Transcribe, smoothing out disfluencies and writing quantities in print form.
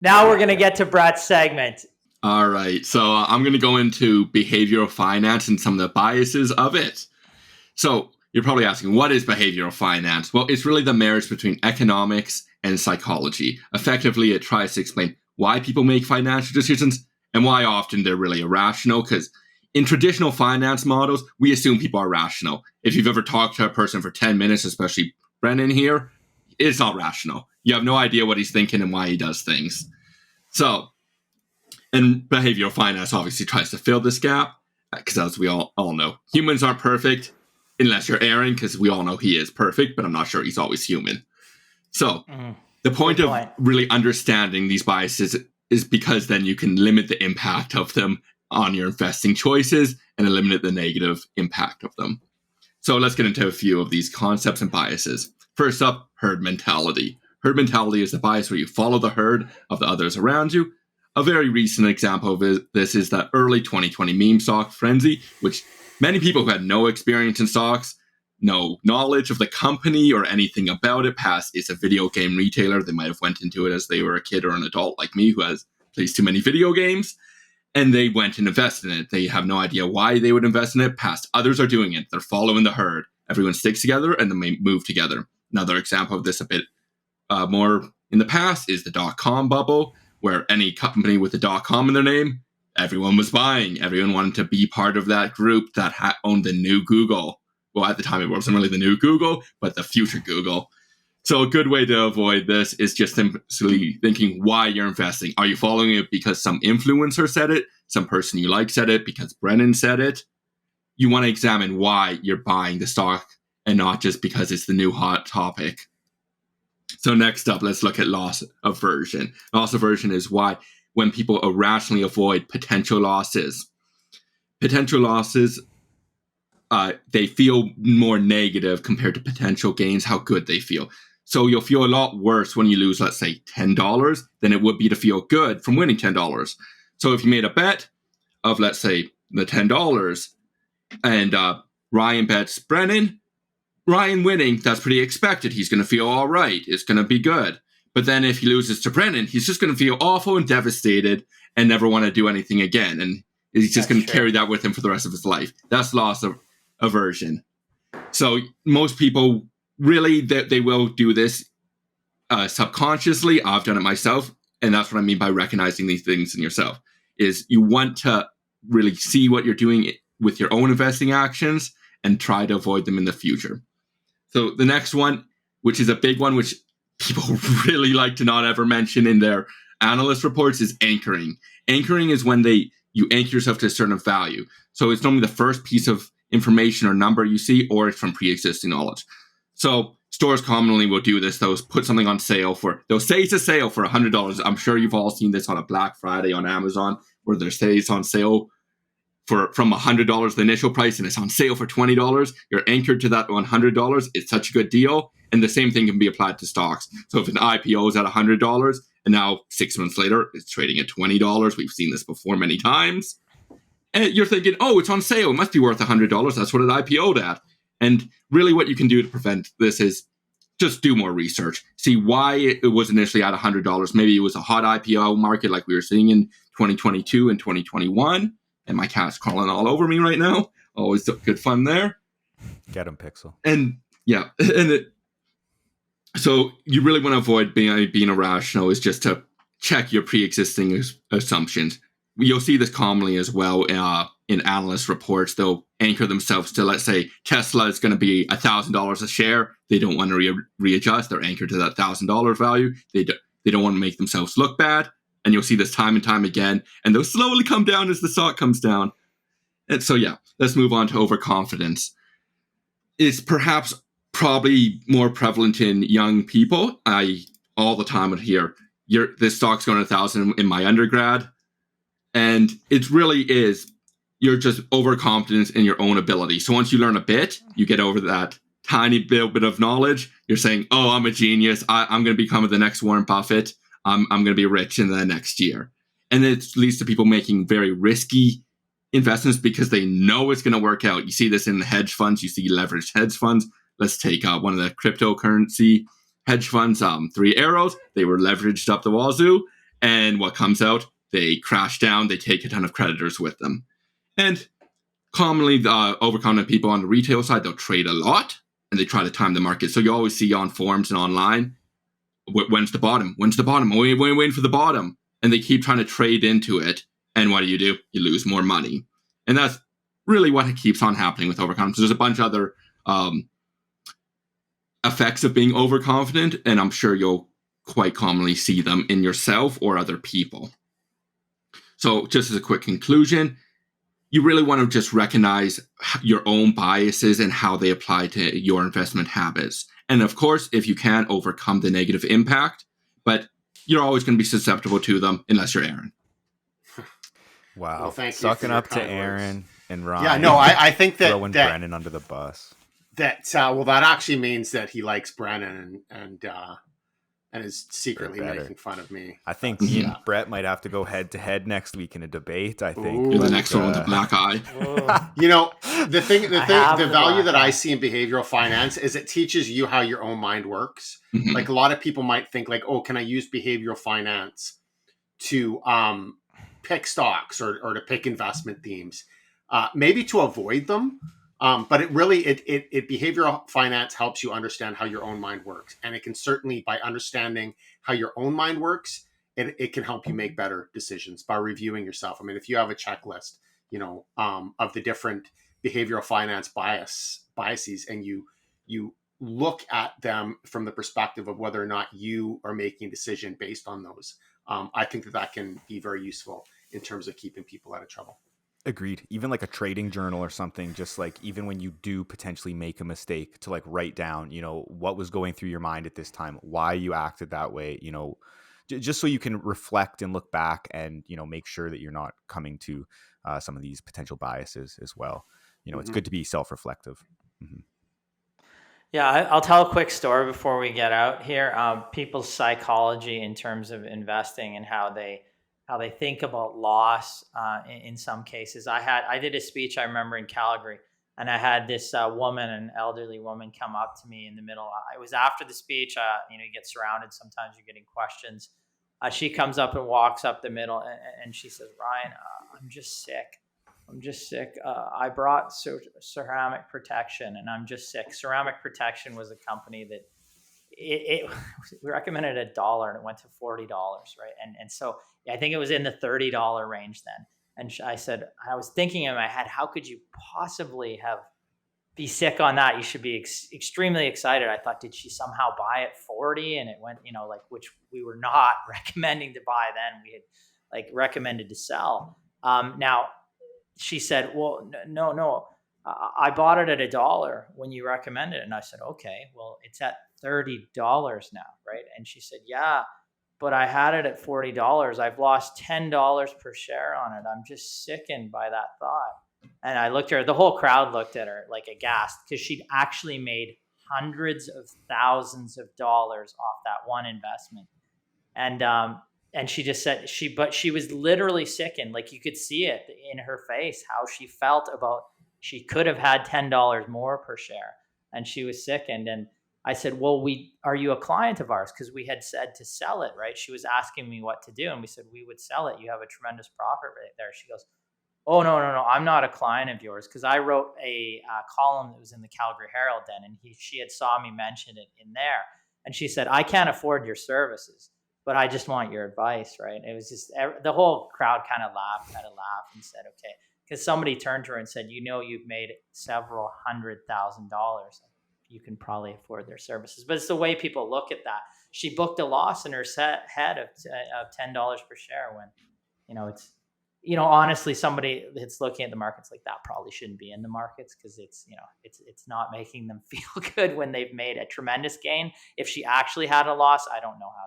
Now we're going to get to Brett's segment. All right. So I'm going to go into behavioral finance and some of the biases of it. So you're probably asking, what is behavioral finance? Well, it's really the marriage between economics and psychology. Effectively, it tries to explain why people make financial decisions and why often they're really irrational. Because in traditional finance models, we assume people are rational. If you've ever talked to a person for 10 minutes, especially Brennan here, it's not rational. You have no idea what he's thinking and why he does things. So, and behavioral finance obviously tries to fill this gap, because as we all know, humans aren't perfect, unless you're Aaron, because we all know he is perfect, but I'm not sure he's always human. So, the point of really understanding these biases is because then you can limit the impact of them on your investing choices and eliminate the negative impact of them. So let's get into a few of these concepts and biases. First up, herd mentality. Herd mentality is the bias where you follow the herd of the others around you. A very recent example of this is the early 2020 meme stock frenzy, which many people who had no experience in stocks, no knowledge of the company or anything about it, past it's a video game retailer. They might have went into it as they were a kid or an adult like me who has plays too many video games. And they went and invested in it. They have no idea why they would invest in it, past others are doing it. They're following the herd. Everyone sticks together and then they move together. Another example of this a bit more in the past is the dot-com bubble, where any company with the .com in their name, everyone was buying. Everyone wanted to be part of that group that owned the new Google. Well, at the time, it wasn't really the new Google, but the future Google. So a good way to avoid this is just simply thinking why you're investing. Are you following it because some influencer said it? Some person you like said it? Because Brennan said it? You want to examine why you're buying the stock and not just because it's the new hot topic. So next up, let's look at loss aversion. Loss aversion is why when people irrationally avoid potential losses. Potential losses, they feel more negative compared to potential gains, how good they feel. So you'll feel a lot worse when you lose, let's say, $10 than it would be to feel good from winning $10. So if you made a bet of, let's say, the $10 and Ryan bets Brennan, Ryan winning, that's pretty expected. He's going to feel all right. It's going to be good. But then if he loses to Brennan, he's just going to feel awful and devastated and never want to do anything again. And he's just going to carry that with him for the rest of his life. That's loss of aversion. So most people really, they will do this subconsciously. I've done it myself. And that's what I mean by recognizing these things in yourself, is you want to really see what you're doing with your own investing actions and try to avoid them in the future. So the next one, which is a big one, which people really like to not ever mention in their analyst reports, is anchoring. Anchoring is when you anchor yourself to a certain value. So it's normally the first piece of information or number you see, or it's from pre-existing knowledge. So stores commonly will do this. They'll put something on sale they'll say it's a sale for $100. I'm sure you've all seen this on a Black Friday on Amazon, where they say it's on sale from $100, the initial price, and it's on sale for $20. You're anchored to that $100. It's such a good deal. And the same thing can be applied to stocks. So if an IPO is at $100 and now 6 months later it's trading at $20, we've seen this before many times. And you're thinking, oh, it's on sale. It must be worth $100. That's what it IPO'd at. And really what you can do to prevent this is just do more research. See why it was initially at $100. Maybe it was a hot IPO market like we were seeing in 2022 and 2021. And my cat's crawling all over me right now. Always good fun there. Get him, Pixel. And yeah, so you really want to avoid being irrational, is just to check your pre-existing assumptions. You'll see this commonly as well in analyst reports. They'll anchor themselves to, let's say, Tesla is going to be $1,000 a share. They don't want to readjust. They're anchored to that $1,000 value. They don't want to make themselves look bad. And you'll see this time and time again. And they'll slowly come down as the stock comes down. And so, yeah, let's move on to overconfidence. It's probably more prevalent in young people. I all the time would hear, this stock's going to 1,000 in my undergrad. And it really is, you're just overconfident in your own ability. So once you learn a bit, you get over that tiny bit of knowledge. You're saying, oh, I'm a genius. I'm going to become the next Warren Buffett. I'm going to be rich in the next year. And it leads to people making very risky investments because they know it's going to work out. You see this in the hedge funds. You see leveraged hedge funds. Let's take one of the cryptocurrency hedge funds, Three Arrows. They were leveraged up the wazoo. And what comes out? They crash down, they take a ton of creditors with them. And commonly, overconfident people on the retail side, they'll trade a lot and they try to time the market. So you always see on forums and online, when's the bottom? When's the bottom? We're waiting for the bottom. And they keep trying to trade into it. And what do? You lose more money. And that's really what keeps on happening with overconfidence. There's a bunch of other effects of being overconfident, and I'm sure you'll quite commonly see them in yourself or other people. So just as a quick conclusion, you really want to just recognize your own biases and how they apply to your investment habits. And of course, if you can, overcome the negative impact, but you're always going to be susceptible to them unless you're Aaron. Wow. Well, thank you Sucking for your up to kind Aaron words. and Ryan. Yeah, no, I think that throwing Brennan under the bus. that actually means that he likes Brennan and is secretly making fun of me. I think me and Brett might have to go head to head next week in a debate. I think Ooh. You're the next one with the black eye. You know, the value that black I see in behavioral finance is it teaches you how your own mind works. Mhm. Like a lot of people might think like, oh, can I use behavioral finance to pick stocks or to pick investment themes? Maybe to avoid them. But it really, behavioral finance helps you understand how your own mind works. And it can certainly, by understanding how your own mind works, it can help you make better decisions by reviewing yourself. I mean, if you have a checklist, of the different behavioral finance biases, and you look at them from the perspective of whether or not you are making a decision based on those, I think that can be very useful in terms of keeping people out of trouble. Agreed. Even like a trading journal or something, just like even when you do potentially make a mistake, to like write down, what was going through your mind at this time, why you acted that way, just so you can reflect and look back and, make sure that you're not coming to some of these potential biases as well. It's good to be self-reflective. Mm-hmm. Yeah, I'll tell a quick story before we get out here. People's psychology in terms of investing and how they think about loss in some cases. I did a speech, I remember, in Calgary, and I had this woman, an elderly woman, come up to me in the middle. It was after the speech. You get surrounded. Sometimes you're getting questions. She comes up and walks up the middle, and she says, "Ryan, I'm just sick. I brought Ceramic Protection, and I'm just sick." Ceramic Protection was a company that we recommended $1 and it went to $40, right? And so I think it was in the $30 range then. And I said, I was thinking in my head, how could you possibly be sick on that? You should be extremely excited. I thought, did she somehow buy at 40 and it went, which we were not recommending to buy then. We had recommended to sell. Now she said, well, no. I bought it at $1 when you recommended it. And I said, okay, well, it's at $30 now, right? And she said, yeah, but I had it at $40. I've lost $10 per share on it. I'm just sickened by that thought. And I looked at her, the whole crowd looked at her like aghast, because she'd actually made hundreds of thousands of dollars off that one investment. And she just said but she was literally sickened. Like you could see it in her face, how she felt about, she could have had $10 more per share, and she was sickened. And I said, well, are you a client of ours? Because we had said to sell it, right? She was asking me what to do, and we said, we would sell it. You have a tremendous profit right there. She goes, oh, no, I'm not a client of yours. Because I wrote a column that was in the Calgary Herald then, and she had saw me mention it in there. And she said, I can't afford your services, but I just want your advice, right? It was just, the whole crowd kind of laughed and said, okay. Because somebody turned to her and said, you've made several $100,000. You can probably afford their services. But it's the way people look at that. She booked a loss in her head of $10 per share when, it's, honestly, somebody that's looking at the markets like that probably shouldn't be in the markets, because it's not making them feel good when they've made a tremendous gain. If she actually had a loss, I don't know how